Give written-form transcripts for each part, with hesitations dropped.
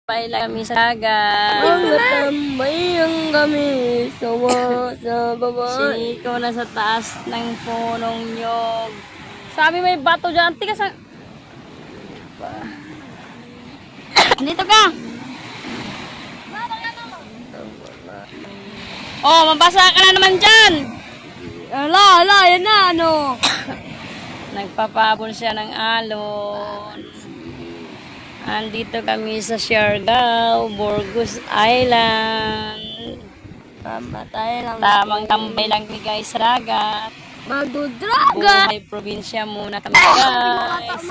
Paila kami sa dagat. Magtatambay ang kami sa baba. Siko na sa taas ng punong nyog. Sabi may bato dyan. Tigas ang... Dito ka. Oh, mabasa ka na naman dyan. Ala, yan na, ano. Nagpapabon siya ng alon. Andito kami sa Siargao, Burgos Island. Tamang tambay lang kami guys sa dagat. Magdudraga. Buhay probinsya muna kami guys.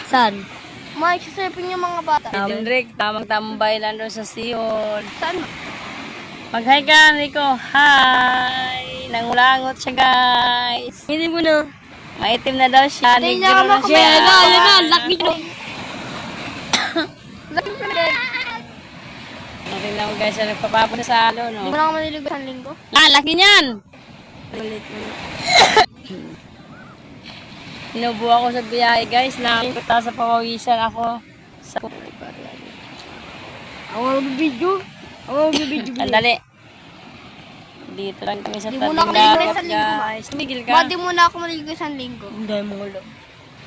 Saan? Mag-surfing yung mga bata. Henrik, tamang tambay lang doon sa Sion. Saan? Mag-hi ka, Rico. Hi! Nangulangot siya guys. Hindi mo na. Maitim na daw siya. Hindi Negro niya na ako siya. yan na, laki nyo. Laki nyo. Tingnan mo guys, siya nagpapapon sa alo, no? Hindi mo na ako maliligo sa linggo. Laki niyan! Malit. Inubo ako sa biyahe guys. Nakikita sa pawawisan ako. Sa... Ako mag-video. Andali. Dito lang kami sa Di tabing muna ako maliligo dagat sa linggo. guys. Tumigil ka. Ba't di muna ako maliligo sa linggo? Hindi mo ulo.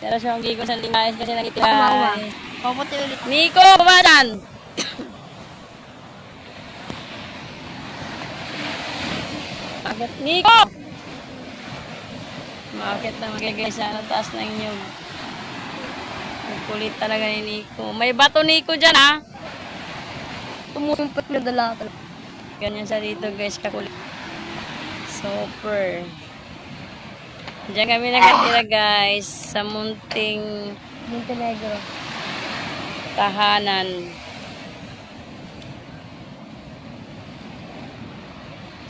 Pero siya ang gigo sa guys kasi nakita Kumawa. guys. Paputi ulit. Nico, babadan! Bakit? Nico! Bakit na magagay sa taas ng inyo? Ang kulit talaga ni Nico. May bato Nico dyan ha? Tumumpat na dala. Ganyan siya dito guys, kakulit. Super. Diyan kami nakatira guys, sa munting Montenegro. tahanan.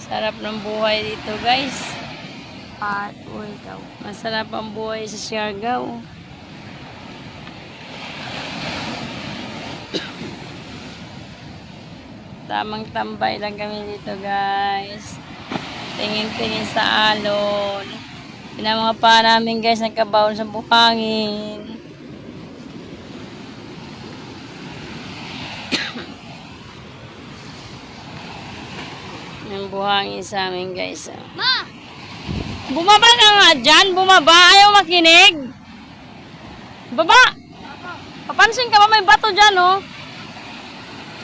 Sarap ng buhay dito guys. At uy daw. Masarap ang buhay sa Siargao. Tamang tambay lang kami dito guys. Tingin-tingin sa alon. Yung mga pa namin guys nagkabaon sa buhangin. Yung buhangin sa amin guys. Ma! Bumaba ka nga dyan. Bumaba. Ayaw makinig. Baba. Papansin ka ba may bato dyan oh.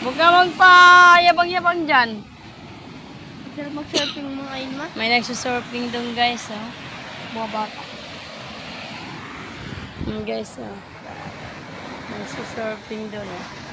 Huwag ka magpa-yabang-yabang dyan. Masarap mag-surfing mga yun, ma? May nagsusurfing doon guys oh. Mga bata. Guys oh. Nagsusurfing doon oh.